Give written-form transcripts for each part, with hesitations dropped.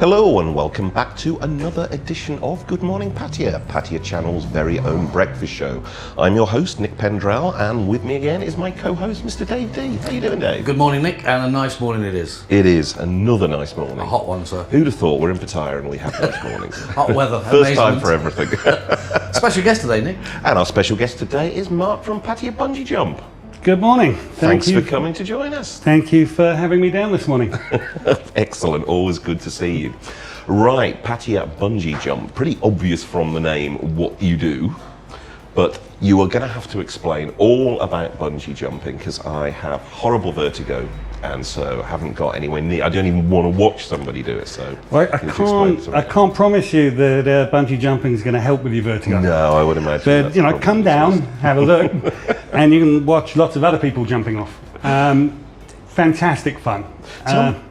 Hello and welcome back to another edition of Good Morning Pattaya, Pattaya Channel's very own breakfast show. I'm your host, Nick Pendrell, and with me again is my co-host, Mr. Dave D. How you doing, Dave? Good morning, Nick, and a nice morning it is. It is another nice morning. A hot one, sir. Who'd have thought we're in Pattaya and we have nice mornings? Hot weather, First time amazement. for everything. Special guest today, Nick. And our special guest today is Mark from Pattaya Bungy Jump. Good morning. Thanks for coming to join us. Thank you for having me down this morning. Excellent, always good to see you. Right, Pattaya Bungy Jump. Pretty obvious from the name what you do, but you are going to have to explain all about bungee jumping because I have horrible vertigo and so I haven't got anywhere near. I don't even want to watch somebody do it. So Well, I can't promise you that bungee jumping is going to help with your vertigo. No, I would imagine. But that's you know, probably come the down, case. have a look, and you can watch lots of other people jumping off. Fantastic fun.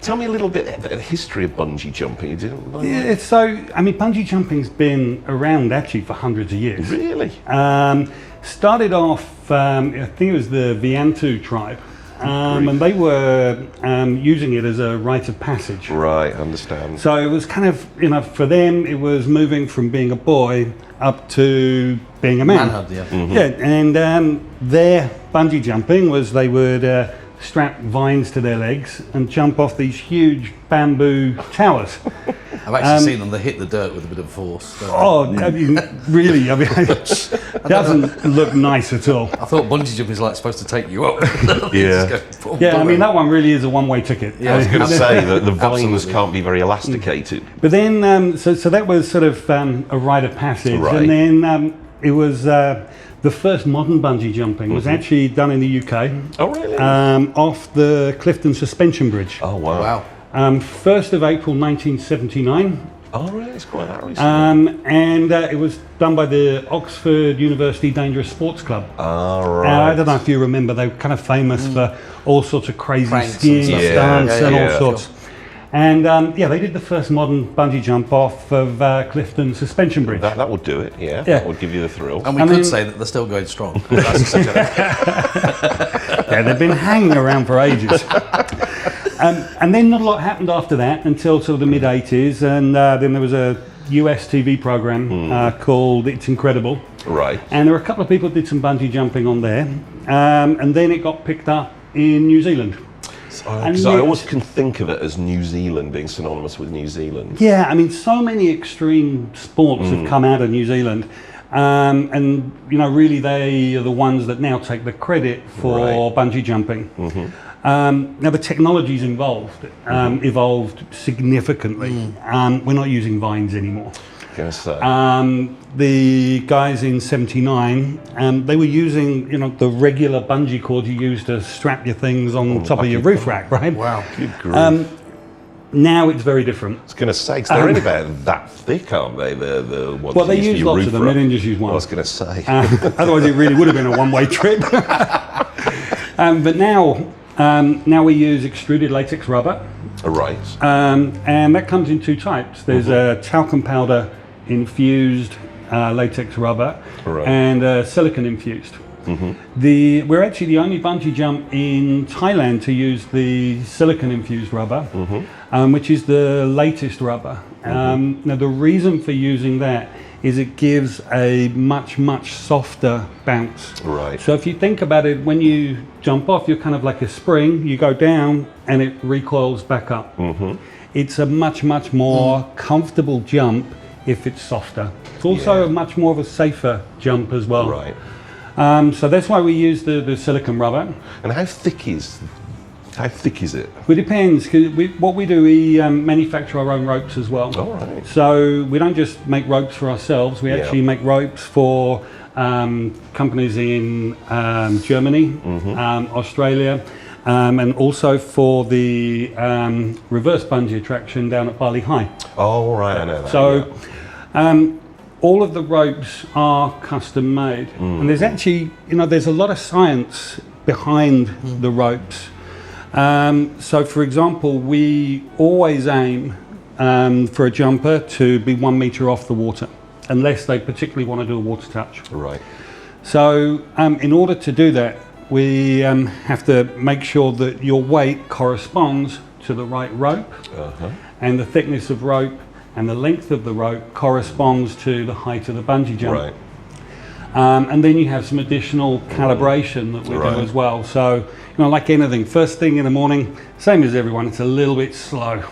Tell me a little bit about the history of bungee jumping. You didn't Yeah, so I mean, bungee jumping's been around actually for hundreds of years. really? Started off, I think it was the Viantu tribe, and they were using it as a rite of passage. Right, understand. So it was kind of, you know, for them, it was moving from being a boy up to being a man. Manhood, yeah. Mm-hmm. Yeah, and their bungee jumping was they would strap vines to their legs and jump off these huge bamboo towers. I've actually seen them. They hit the dirt with a bit of force. Oh, I mean, really? I mean, it doesn't look nice at all. I thought bungee jumping is like supposed to take you up. Yeah. Yeah, I mean, that one really is a one-way ticket. Yeah, I was going to say that the vines Absolutely. can't be very elasticated. But then, so that was sort of a rite of passage, Right. and then it was the first modern bungee jumping was actually done in the UK Oh, really? off the Clifton Suspension Bridge. Oh, wow. Wow. 1st of April 1979, Oh, really? It's quite that recent. and it was done by the Oxford University Dangerous Sports Club. Right. I don't know if you remember, they were kind of famous for all sorts of crazy Pranks and skiing stuff. stunts Yeah, and yeah, all sorts. And they did the first modern bungee jump off of Clifton Suspension Bridge. That would do it, yeah. Yeah. That would give you the thrill. And we I could mean- say that they're still going strong. That's such a, Yeah, they've been hanging around for ages. And then not a lot happened after that until sort of the mid-80s, and then there was a US TV program called It's Incredible, Right. and there were a couple of people that did some bungee jumping on there, and then it got picked up in New Zealand. Because I always can think of it as New Zealand being synonymous with New Zealand. Yeah, I mean, so many extreme sports have come out of New Zealand, and you know, really, they are the ones that now take the credit for Right. bungee jumping. Now, the technology's evolved significantly. We're not using vines anymore. Going to say. The guys in '79, they were using, you know, the regular bungee cord you use to strap your things on top of your roof rack, right? wow. Good grief. Now it's very different. I was going to say, because they're only about that thick, aren't they? The ones Well, they you use for use your lots roof of them. rack. They didn't just use one. I was going to say. Otherwise, it really would have been a one-way trip. But now we use extruded latex rubber, Right. and that comes in two types. There's a talcum powder infused latex rubber Right. and silicon infused. We're actually the only bungee jump in Thailand to use the silicon infused rubber, which is the latest rubber. Now the reason for using that is it gives a much softer bounce. Right. So if you think about it, when you jump off, you're kind of like a spring. You go down and it recoils back up. It's a much more comfortable jump if it's softer. It's also a much more of a safer jump as well. Right. So that's why we use the silicone rubber. And how thick is it? It depends, because what we do, we manufacture our own ropes as well. All right. So we don't just make ropes for ourselves, we actually make ropes for companies in Germany, Australia, and also for the reverse bungee attraction down at Bali High. Oh, right, I know that. So yeah. all of the ropes are custom made, and there's actually, you know, there's a lot of science behind the ropes. So for example, we always aim for a jumper to be 1 meter off the water, unless they particularly want to do a water touch. Right. So in order to do that, we have to make sure that your weight corresponds to the right rope, and the thickness of rope and the length of the rope corresponds to the height of the bungee jump. Right. And then you have some additional calibration that we do as well. So, like anything, first thing in the morning, same as everyone, it's a little bit slow.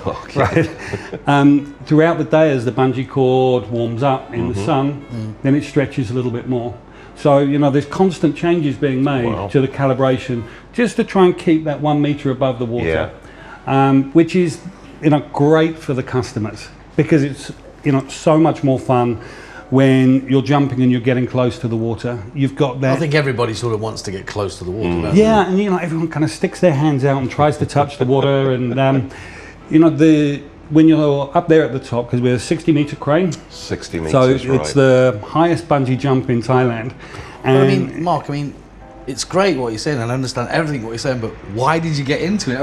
Okay. Right? Throughout the day, as the bungee cord warms up in the sun, then it stretches a little bit more. So, there's constant changes being made to the calibration just to try and keep that 1 meter above the water, which is, great for the customers because it's, so much more fun when you're jumping and you're getting close to the water. You've got that. I think everybody sort of wants to get close to the water. Don't Yeah, and everyone kind of sticks their hands out and tries to touch the water, and when you're up there at the top, because we're a 60-meter crane, 60 meters. so it's the highest bungee jump in Thailand. And But Mark, it's great what you're saying, and I understand everything what you're saying, but why did you get into it?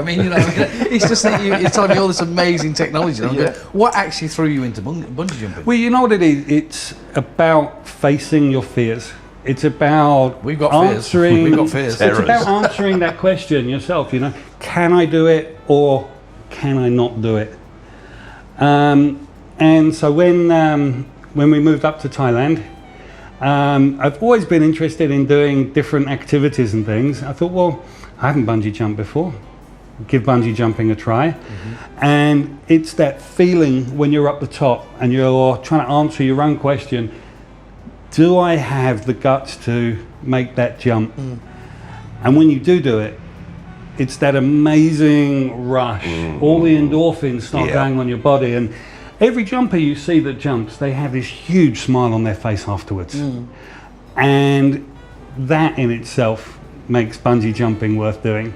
It's just that you're telling me all this amazing technology. And I'm going, what actually threw you into bungee jumping? well, you know what it is? It's about facing your fears. It's about We've got fears. answering. We've got fears. It's about answering that question yourself. Can I do it or can I not do it? And so when we moved up to Thailand, I've always been interested in doing different activities and things. I thought, well, I haven't bungee jumped before. Give bungee jumping a try. And it's that feeling when you're up the top and you're trying to answer your own question. Do I have the guts to make that jump? And when you do it, it's that amazing rush. All the endorphins start going on your body, and every jumper you see that jumps, they have this huge smile on their face afterwards. And that in itself makes bungee jumping worth doing.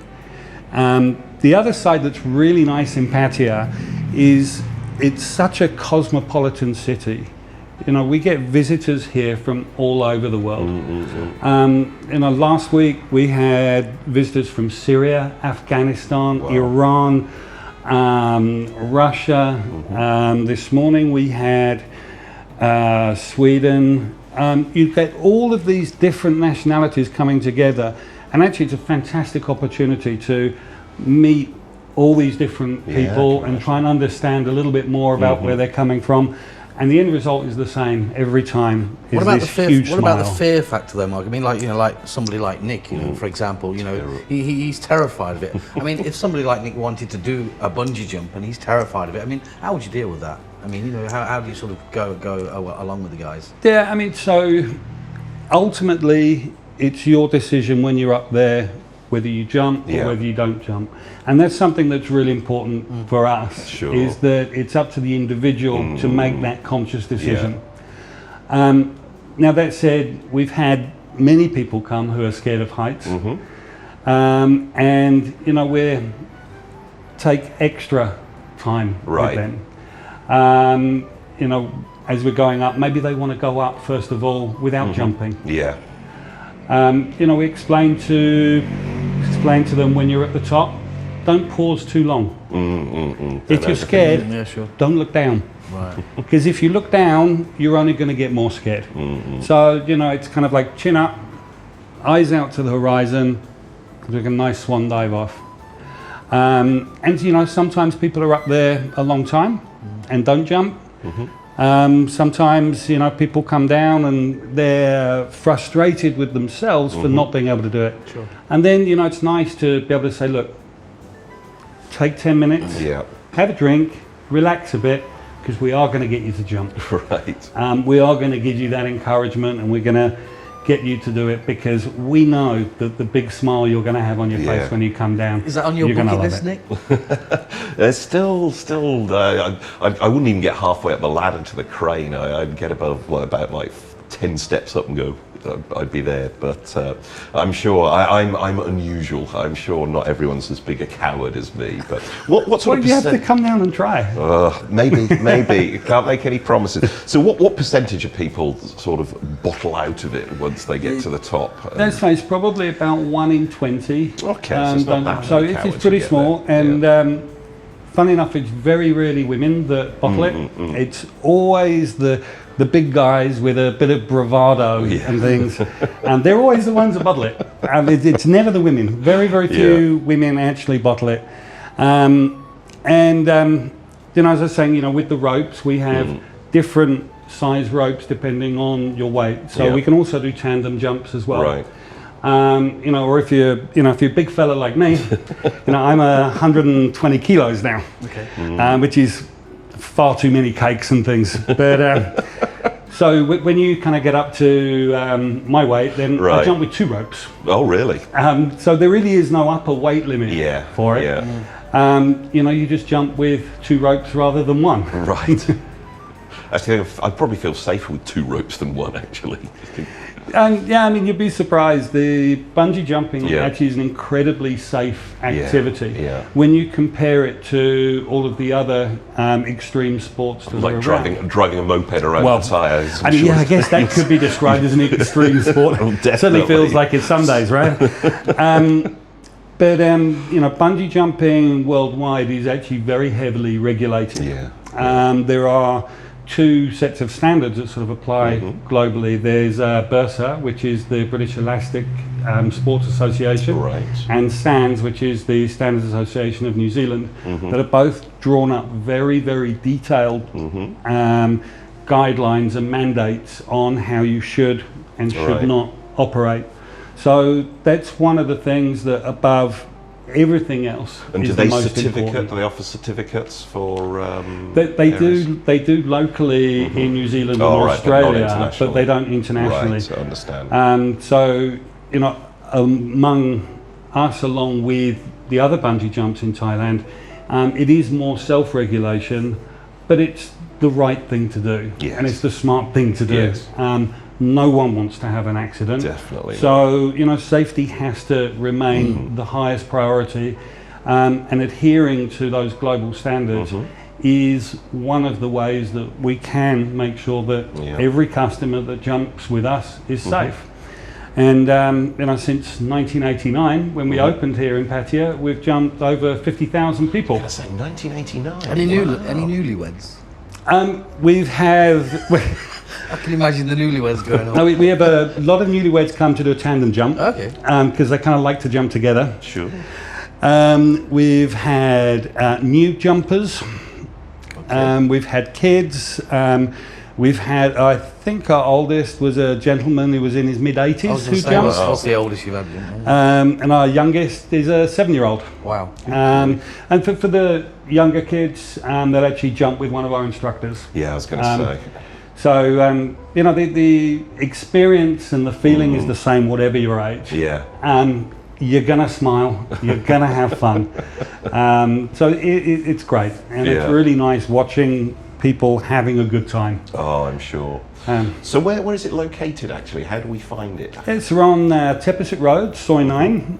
The other side that's really nice in Pattaya is it's such a cosmopolitan city. We get visitors here from all over the world. Last week we had visitors from Syria, Afghanistan, Iran, Russia. This morning we had Sweden. You get all of these different nationalities coming together, and actually it's a fantastic opportunity to meet all these different people and try and understand a little bit more about where they're coming from. And the end result is the same every time. What about the fear factor, though, Mark? Like somebody like Nick, for example, he's terrified of it. If somebody like Nick wanted to do a bungee jump and he's terrified of it, how would you deal with that? How do you sort of go along with the guys? Yeah, so ultimately it's your decision when you're up there whether you jump or whether you don't jump. And that's something that's really important for us, is that it's up to the individual to make that conscious decision. Now that said, we've had many people come who are scared of heights. And we take extra time with them. As we're going up, maybe they want to go up first of all without jumping. We explain to them when you're at the top, don't pause too long. If you're scared, don't look down. Because if you look down, you're only going to get more scared. So, it's kind of like chin up, eyes out to the horizon, like a nice swan dive off. And, sometimes people are up there a long time and don't jump. Sometimes, people come down and they're frustrated with themselves for not being able to do it. And then, it's nice to be able to say, look, take 10 minutes, have a drink, relax a bit, because we are going to get you to jump. We are going to give you that encouragement, and we're going to get you to do it, because we know that the big smile you're going to have on your face when you come down. Is that on your bucket list, Nick? There's still. I wouldn't even get halfway up the ladder to the crane. I'd get above about like 10 steps up and go. I'd be there, but I'm sure I'm unusual. I'm sure not everyone's as big a coward as me. But what sort of you have to come down and try. Maybe can't make any promises. So what percentage of people sort of bottle out of it once they get to the top? That's right. It's probably about 1 in 20. Okay, so it's not that so many it's cowards pretty who get small, there. and funny enough, it's very rarely women that bottle it. It's always the big guys with a bit of bravado and things, and they're always the ones that bottle it. And it's never the women. Very, very few women actually bottle it. as I was saying, with the ropes, we have different size ropes depending on your weight. So we can also do tandem jumps as well. Right. Or if you're a big fella like me, I'm 120 kilos now, which is far too many cakes and things. But so when you kind of get up to my weight, then I jump with 2 ropes. Oh, really? So there really is no upper weight limit for it. Yeah. You just jump with 2 ropes rather than 1. Right. Actually, I'd probably feel safer with 2 ropes than 1, actually. You'd be surprised. The bungee jumping actually is an incredibly safe activity when you compare it to all of the other extreme sports that are around. Driving a moped around Pattaya. I guess that could be described as an extreme sport. Certainly feels like it some days, right? But bungee jumping worldwide is actually very heavily regulated. There are 2 sets of standards that sort of apply globally. There's BURSA, which is the British Elastic Sports Association, and SANS, which is the Standards Association of New Zealand, that are both drawn up very, very detailed guidelines and mandates on how you should and should not operate. So that's one of the things that above everything else and is do they the most certificate? important. Do they offer certificates for? They do locally in New Zealand and Australia, but they don't internationally. Right, I understand. So among us, along with the other bungee jumps in Thailand, it is more self-regulation, but it's the right thing to do, and it's the smart thing to do. No one wants to have an accident. Definitely. So, safety has to remain the highest priority, and adhering to those global standards is one of the ways that we can make sure that every customer that jumps with us is safe. And since 1989, when we opened here in Pattaya, we've jumped over 50,000 people. I say 1989. Any newlyweds? We've I can imagine the newlyweds going on. No, we have a lot of newlyweds come to do a tandem jump. Okay. Because they kind of like to jump together. Sure. We've had new jumpers. We've had kids. We've had, I think our oldest was a gentleman who was in his mid-80s who jumped. What's the oldest you've had? And our youngest is a 7-year-old. Wow. And for the younger kids, they'll actually jump with one of our instructors. Yeah, I was going to say. So, the experience and the feeling is the same whatever your age. Yeah. You're going to smile, you're going to have fun. So it's great. And it's really nice watching people having a good time. Oh, I'm sure. So where is it located actually? How do we find it? It's on Tepesik Road, Soi 9.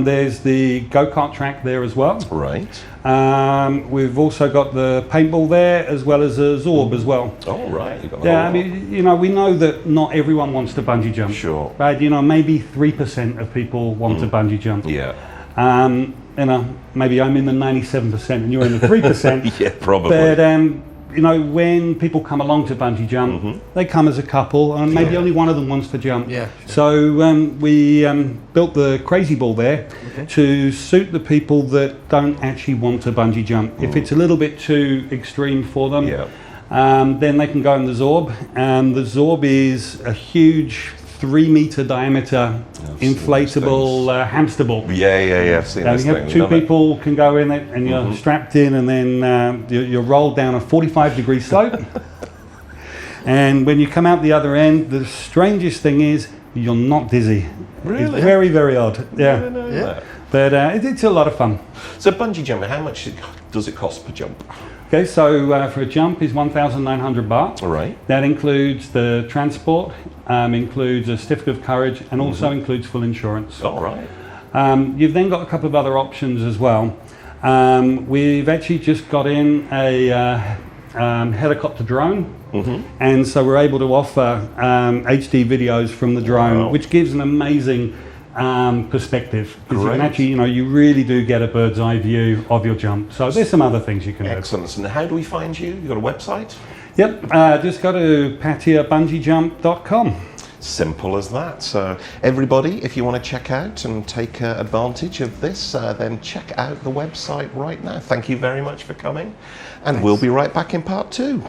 There's the go-kart track there as well. Right. We've also got the paintball there as well as a Zorb as well. Oh, right. You've got we know that not everyone wants to bungee jump. Sure. But, maybe 3% of people want to bungee jump. Yeah. Maybe I'm in the 97% and you're in the 3%. Yeah, probably. But, when people come along to bungee jump, they come as a couple, and maybe only one of them wants to jump. Yeah. So we built the crazy ball there to suit the people that don't actually want to bungee jump. If it's a little bit too extreme for them, then they can go in the Zorb. The Zorb is a huge 3-meter diameter inflatable hamster ball. Yeah. I've seen this you thing. have 2 people can go in it, and you're strapped in, and then you're rolled down a 45-degree slope. And when you come out the other end, the strangest thing is you're not dizzy. Really? It's very, very odd. Yeah. I didn't know that. But it's a lot of fun. So bungee jumping, how much does it cost per jump? Okay, so for a jump is 1,900 baht. All right. That includes the transport, includes a certificate of courage, and also includes full insurance. All right. You've then got a couple of other options as well. We've actually just got in a helicopter drone, and so we're able to offer HD videos from the drone, which gives an amazing perspective. Because you can actually, you really do get a bird's eye view of your jump. So there's some other things you can do. Excellent. And how do we find you? You got a website? Yep, just go to PattayaBungieJump.com. Simple as that. So everybody, if you want to check out and take advantage of this, then check out the website right now. Thank you very much for coming, and we'll be right back in part 2.